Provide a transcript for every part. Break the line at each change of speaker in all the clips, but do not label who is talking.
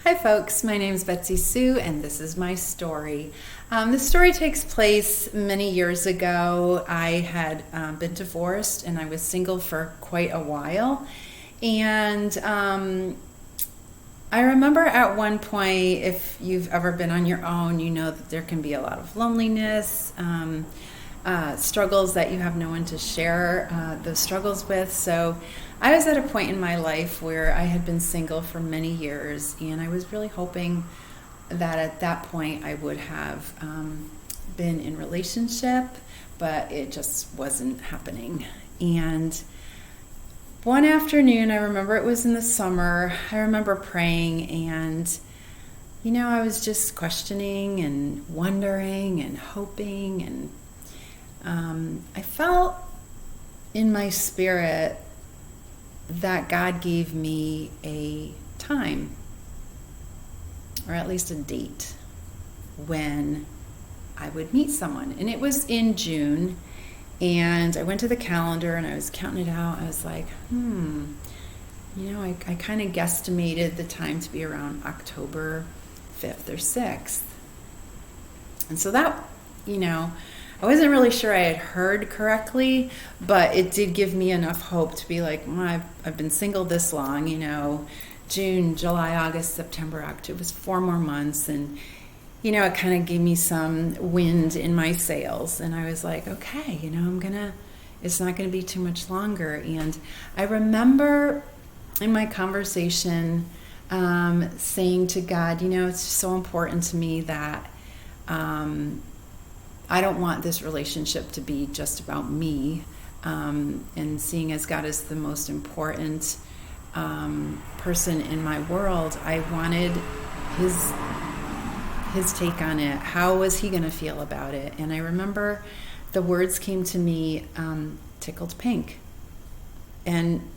Hi folks, my name is Betsy Sue and this is my story. This story takes place many years ago. I had been divorced and I was single for quite a while. And I remember at one point, if you've ever been on your own, you know that there can be a lot of loneliness, struggles that you have no one to share those struggles with. So I was at a point in my life where I had been single for many years, and I was really hoping that at that point I would have been in relationship, but it just wasn't happening. And one afternoon, I remember it was in the summer, I remember praying, and I was just questioning and wondering and hoping, and I felt in my spirit that God gave me a time, or at least a date, when I would meet someone. And it was in June, and I went to the calendar and I was counting it out. I was like, I kind of guesstimated the time to be around October 5th or 6th. And so that, I wasn't really sure I had heard correctly, but it did give me enough hope to be like, I've been single this long, June, July, August, September, October. It was 4 more months, and it kind of gave me some wind in my sails, and I was like, okay, it's not gonna be too much longer. And I remember in my conversation saying to God, it's so important to me that I don't want this relationship to be just about me, and seeing as God is the most important person in my world, I wanted his take on it. How was he going to feel about it? And I remember the words came to me, tickled pink. And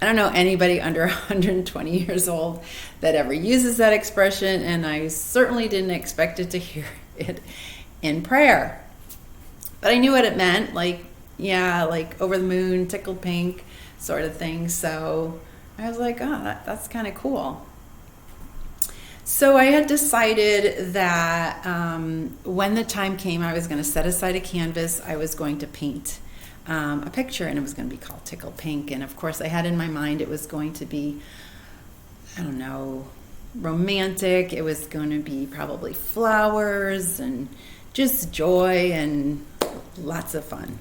I don't know anybody under 120 years old that ever uses that expression, and I certainly didn't expect it to hear it in prayer. But I knew what it meant, like over the moon, tickled pink sort of thing. So I was like, that's kind of cool. So I had decided that when the time came, I was going to set aside a canvas. I was going to paint a picture, and it was going to be called Tickled Pink. And of course I had in my mind it was going to be, romantic. It was going to be probably flowers and just joy and lots of fun.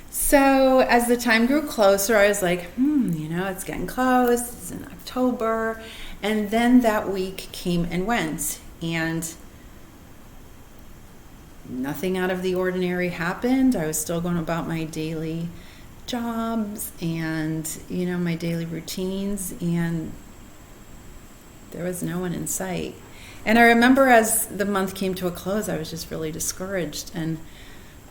So as the time grew closer, I was like, it's getting close. It's in October. And then that week came and went, and nothing out of the ordinary happened. I was still going about my daily jobs and, my daily routines, and there was no one in sight. And I remember as the month came to a close, I was just really discouraged. And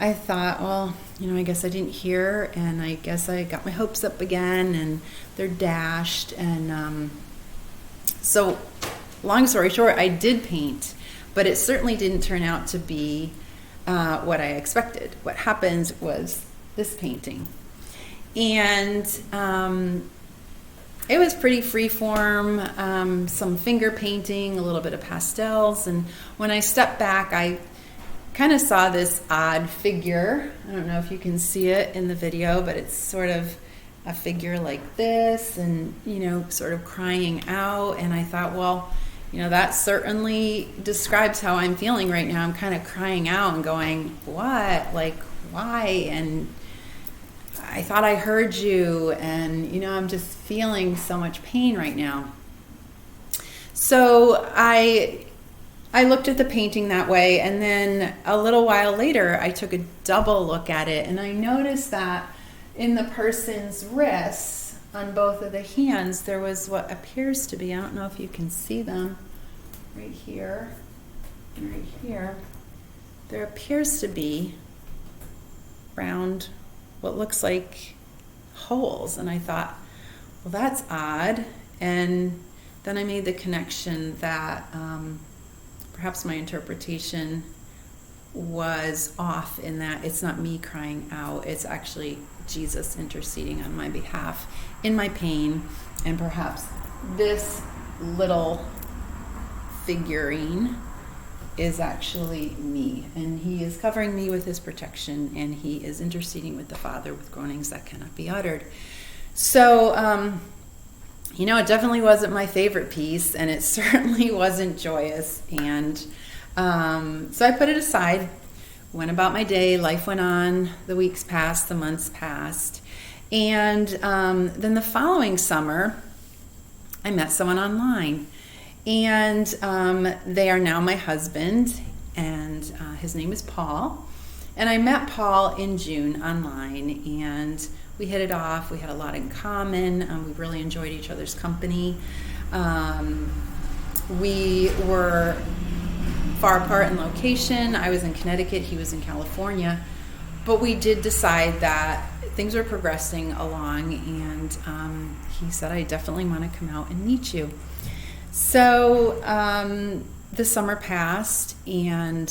I thought, well, I guess I didn't hear, and I guess I got my hopes up again, and they're dashed. And so long story short, I did paint, but it certainly didn't turn out to be what I expected. What happened was this painting. And it was pretty freeform, some finger painting, a little bit of pastels. And when I stepped back, I kind of saw this odd figure. I don't know if you can see it in the video, but it's sort of a figure like this, and, sort of crying out. And I thought, well, that certainly describes how I'm feeling right now. I'm kind of crying out and going, what? Like, why? And I thought I heard you, and, I'm just feeling so much pain right now. So I looked at the painting that way, and then a little while later, I took a double look at it, and I noticed that in the person's wrists, on both of the hands, there was what appears to be, I don't know if you can see them, right here and right here, there appears to be round, what looks like holes. And I thought, well, that's odd. And then I made the connection that perhaps my interpretation was off, in that it's not me crying out, it's actually Jesus interceding on my behalf in my pain, and perhaps this little figurine is actually me, and he is covering me with his protection, and he is interceding with the Father with groanings that cannot be uttered. So, it definitely wasn't my favorite piece, and it certainly wasn't joyous, and so I put it aside, went about my day, life went on, the weeks passed, the months passed, and then the following summer, I met someone online. And they are now my husband, and his name is Paul. And I met Paul in June online, and we hit it off. We had a lot in common. We really enjoyed each other's company. We were far apart in location. I was in Connecticut, he was in California. But we did decide that things were progressing along, and he said, I definitely want to come out and meet you. So the summer passed, and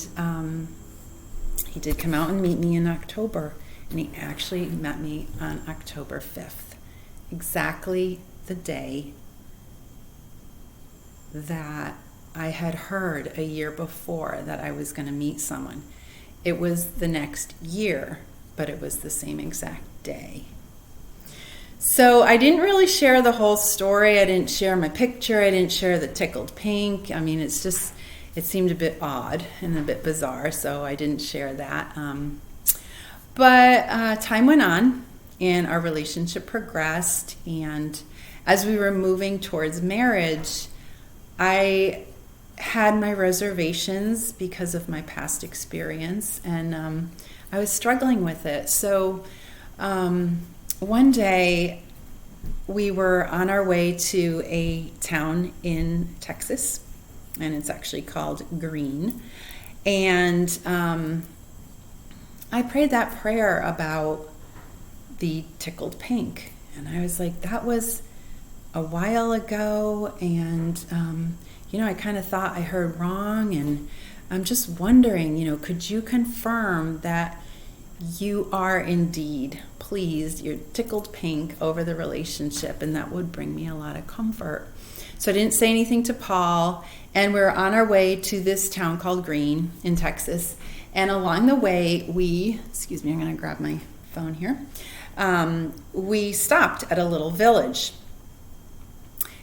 he did come out and meet me in October, and he actually met me on October 5th, exactly the day that I had heard a year before that I was going to meet someone. It was the next year, but it was the same exact day. So I didn't really share the whole story. I didn't share my picture. I didn't share the tickled pink. I mean, it seemed a bit odd and a bit bizarre, so I didn't share that. But time went on, and our relationship progressed. And as we were moving towards marriage, I had my reservations because of my past experience, and I was struggling with it. So one day, we were on our way to a town in Texas, and it's actually called Green. And I prayed that prayer about the tickled pink. And I was like, that was a while ago, and I kind of thought I heard wrong, and I'm just wondering, could you confirm that you are indeed pleased, you're tickled pink over the relationship, and that would bring me a lot of comfort. So I didn't say anything to Paul, and we're on our way to this town called Green in Texas. And along the way, I'm going to grab my phone here. We stopped at a little village.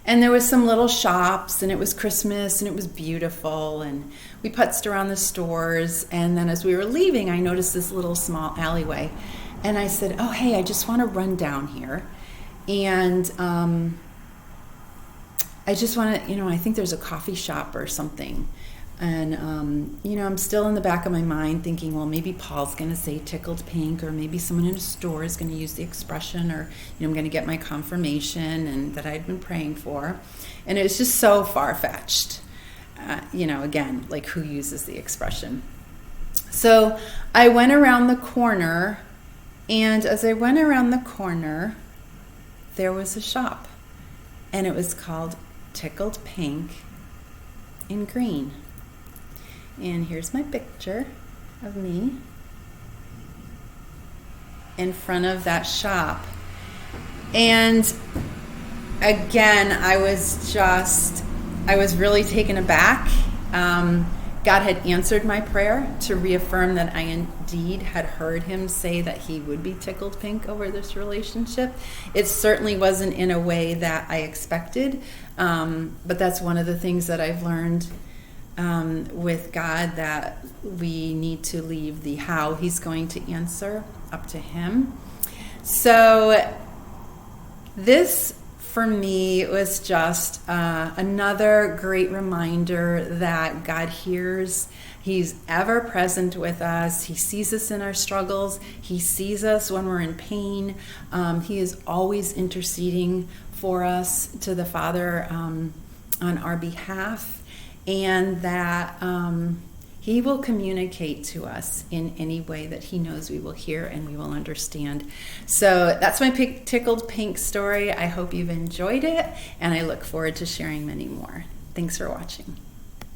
And there was some little shops, and it was Christmas, and it was beautiful, and we putzed around the stores, and then as we were leaving, I noticed this little small alleyway, and I said, oh, hey, I just want to run down here, and I just want to, I think there's a coffee shop or something, and, I'm still in the back of my mind thinking, well, maybe Paul's going to say tickled pink, or maybe someone in a store is going to use the expression, or, I'm going to get my confirmation and that I'd been praying for. And it was just so far-fetched. Again, like, who uses the expression? So I went around the corner, and as I went around the corner, there was a shop, and it was called Tickled Pink in Green. And here's my picture of me in front of that shop. And again, I was really taken aback. God had answered my prayer to reaffirm that I indeed had heard him say that he would be tickled pink over this relationship. It certainly wasn't in a way that I expected, but that's one of the things that I've learned with God, that we need to leave the how he's going to answer up to him. So this, for me, was just another great reminder that God hears. He's ever present with us. He sees us in our struggles. He sees us when we're in pain. He is always interceding for us to the Father on our behalf. And that he will communicate to us in any way that he knows we will hear and we will understand. So that's my Tickled Pink story. I hope you've enjoyed it, and I look forward to sharing many more. Thanks for watching.